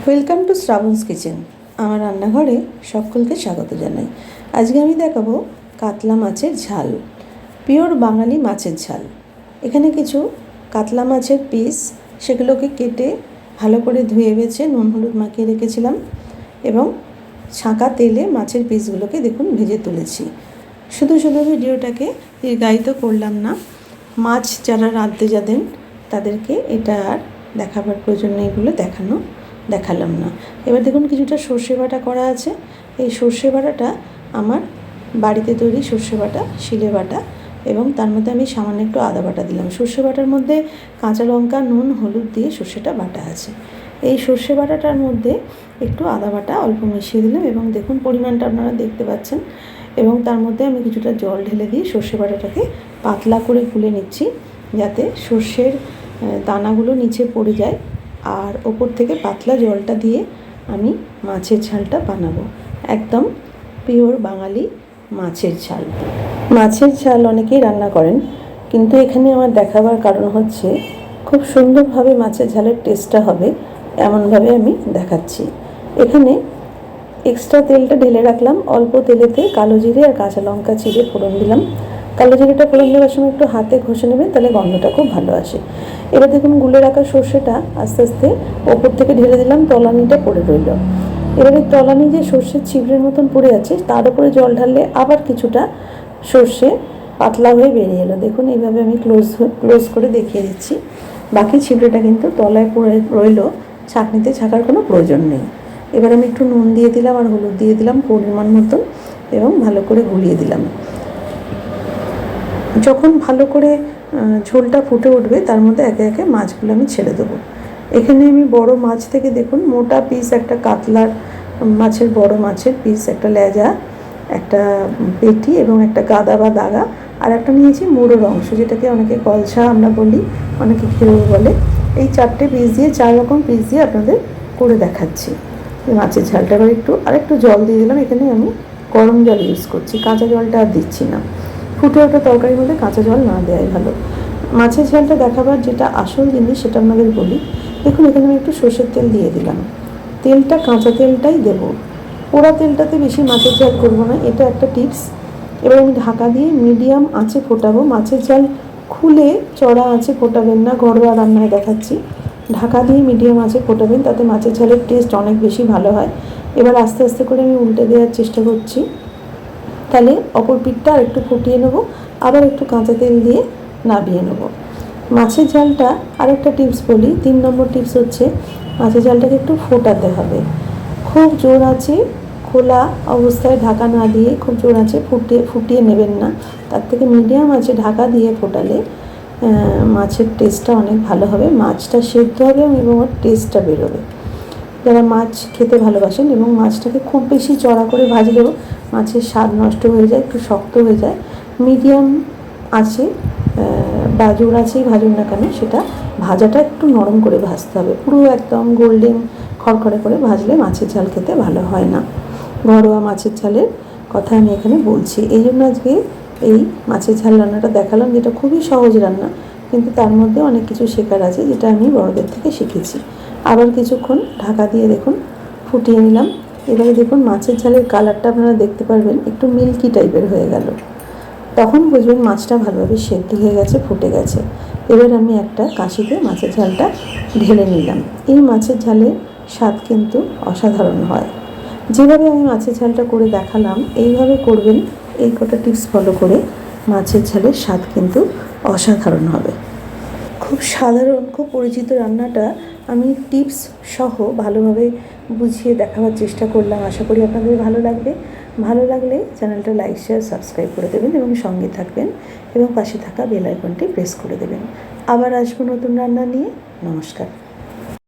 Welcome to শ্রাবণস kitchen. আমার রান্নাঘরে সকলকে স্বাগত জানাই। আজকে আমি দেখাবো কাতলা মাছের ঝাল, পিওর বাঙালি মাছের ঝাল। এখানে কিছু কাতলা মাছের পিস, সেগুলোকে কেটে ভালো করে ধুয়ে বেছে নুন হলুদ মাখিয়ে রেখেছিলাম এবং ছাঁকা তেলে মাছের পিসগুলোকে দেখুন ভেজে তুলেছি। শুধু শুধু ভিডিওটাকে দীর্ঘায়িত করলাম না। মাছ যারা রাঁধতে জানেন তাদেরকে এটা আর দেখাবার প্রয়োজন নেই বলে দেখালাম না। এবার দেখুন কিছুটা সর্ষে বাটা করা আছে। এই সর্ষে বাটাটা আমার বাড়িতে তৈরি সর্ষে বাটা, শিলে বাটা, এবং তার মধ্যে আমি সামান্য একটু আদা বাটা দিলাম। সর্ষে বাটার মধ্যে কাঁচা লঙ্কা, নুন, হলুদ দিয়ে সর্ষেটা বাটা আছে। এই সর্ষে বাটাটার মধ্যে একটু আদা বাটা অল্প মিশিয়ে দিলাম এবং দেখুন পরিমাণটা আপনারা দেখতে পাচ্ছেন। এবং তার মধ্যে আমি কিছুটা জল ঢেলে দিয়ে সর্ষে বাটাটাকে পাতলা করে গুলে নিচ্ছি, যাতে সর্ষের দানাগুলো নিচে পড়ে যায়। আর ওপর থেকে পাতলা জলটা দিয়ে আমি মাছের ঝালটা বানাবো, একদম পিওর বাঙালি মাছের ঝাল। মাছের ঝাল অনেকেই রান্না করেন, কিন্তু এখানে আমার দেখাবার কারণ হচ্ছে খুব সুন্দরভাবে মাছের ঝালের টেস্টটা হবে এমনভাবে আমি দেখাচ্ছি। এখানে এক্সট্রা তেলটা ঢেলে রাখলাম। অল্প তেলেতে কালো জিরে আর কাঁচা লঙ্কা চিড়ে ফোড়ন দিলাম। কালো জিরেটা ফোড়ন দেওয়ার সময় একটু হাতে ঘষে নেবেন, তাহলে গন্ধটা খুব ভালো আসে। এবার দেখুন গুলে রাখা সর্ষেটা আস্তে আস্তে ওপর থেকে ঢেলে দিলাম, তলানিটা পড়ে রইল। এবারে তলানি যে সর্ষের ছিবড়ের মতন পড়ে আছে, তার উপরে জল ঢাললে আবার কিছুটা সর্ষে পাতলা হয়ে বেরিয়ে এলো। দেখুন এইভাবে আমি ক্লোজ করে দেখিয়ে দিচ্ছি। বাকি ছিবড়েটা কিন্তু তলায় পড়ে রইল, ছাঁকনিতে ছাঁকার কোনো প্রয়োজন নেই। এবার আমি একটু নুন দিয়ে দিলাম আর হলুদ দিয়ে দিলাম পরিমাণ মতন এবং ভালো করে গুলিয়ে দিলাম। যখন ভালো করে ঝোলটা ফুটে উঠবে, তার মধ্যে একে একে মাছগুলো আমি ছেড়ে দেবো। এখানে আমি বড় মাছ থেকে দেখুন মোটা পিস একটা কাতলার মাছের, বড় মাছের পিস একটা লেজা, একটা পেটি এবং একটা গাদা বা দাগা, আর একটা নিয়েছি মুড়োর অংশ, যেটাকে অনেকে কলসা আমরা বলি, অনেকে খেয়েও বলে। এই 4টে পিস দিয়ে 4 রকম পিস দিয়ে আপনাদের করে দেখাচ্ছি মাছের ঝালটা। এবার আরেকটু জল দিয়ে দিলাম। এখানে আমি গরম জল ইউজ করছি, কাঁচা জলটা আর দিচ্ছি না। ফুটে ওঠা তরকারির মধ্যে কাঁচা জল না দেওয়াই ভালো। মাছের ঝালটা দেখাবার যেটা আসল জিনিস সেটা আপনাদের বলি। দেখুন এখানে আমি একটু সর্ষের তেল দিয়ে দিলাম। তেলটা কাঁচা তেলটাই দেবো, পোড়া তেলটাতে বেশি মাছের ঝাল করবো না, এটা একটা টিপস। এবার আমি ঢাকা দিয়ে মিডিয়াম আঁচে ফোটাবো। মাছের ঝাল খুলে চড়া আঁচে ফোটাবেন না, ঘরোয়া রান্নায় দেখাচ্ছি। ঢাকা দিয়ে মিডিয়াম আঁচে ফোটাবেন, তাতে মাছের ঝালের টেস্ট অনেক বেশি ভালো হয়। এবার আস্তে আস্তে করে আমি উল্টে দেওয়ার চেষ্টা করছি। তাহলে অপর পিঠটা আর একটু ফুটিয়ে নেবো, আবার একটু কাঁচা তেল দিয়ে নাবিয়ে নেবো। মাছের ঝালটা আরেকটা টিপস বলি, 3 নম্বর টিপস হচ্ছে মাছের ঝালটাকে একটু ফোটাতে হবে। খুব জোর আছে খোলা অবস্থায় ঢাকা না দিয়ে খুব জোর আছে ফুটিয়ে নেবেন না। তার থেকে মিডিয়াম আছে ঢাকা দিয়ে ফোটালে মাছের টেস্টটা অনেক ভালো হবে, মাছটা সেদ্ধ হবে এবং ওর টেস্টটা বেরোবে। যারা মাছ খেতে ভালোবাসেন, এবং মাছটাকে খুব বেশি চড়া করে ভাজলেও মাছের স্বাদ নষ্ট হয়ে যায়, একটু শক্ত হয়ে যায়। মিডিয়াম আছে বা জোর আছেই ভাজুন না কেন, সেটা ভাজাটা একটু নরম করে ভাজতে হবে। পুরো একদম গোল্ডেন খড়খড়ে করে ভাজলে মাছের ঝাল খেতে ভালো হয় না। ঘরোয়া মাছের ঝালের কথা আমি এখানে বলছি, এই জন্য আজকে এই মাছের ঝাল রান্নাটা দেখালাম, যেটা খুবই সহজ রান্না, কিন্তু তার মধ্যে অনেক কিছু শেখার আছে, যেটা আমি বড়দের থেকে শিখেছি। আবার কিছুক্ষণ ঢাকা দিয়ে দেখুন ফুটিয়ে নিলাম। এবারে দেখুন মাছের ঝালের কালারটা আপনারা দেখতে পারবেন, একটু মিল্কি টাইপের হয়ে গেল। তখন বুঝবেন মাছটা ভালোভাবে সেদ্ধ হয়ে গেছে, ফুটে গেছে। এবার আমি একটা কাশিতে মাছের ঝালটা ঢেলে নিলাম। এই মাছের ঝালের স্বাদ কিন্তু অসাধারণ হয়। যেভাবে আমি মাছের ঝালটা করে দেখালাম এইভাবে করবেন, এই কটা টিপস ফলো করে মাছের ঝালের স্বাদ কিন্তু অসাধারণ হবে। খুব সাধারণ, খুব পরিচিত রান্নাটা আমি টিপস সহ ভালোভাবে বুঝিয়ে দেখাবার চেষ্টা করলাম। আশা করি আপনাদের ভালো লাগবে। ভালো লাগলে চ্যানেলটা লাইক, শেয়ার, সাবস্ক্রাইব করে দেবেন এবং সঙ্গে থাকবেন, এবং পাশে থাকা বেল আইকনটি প্রেস করে দেবেন। আবার আসবো নতুন রান্না নিয়ে। নমস্কার।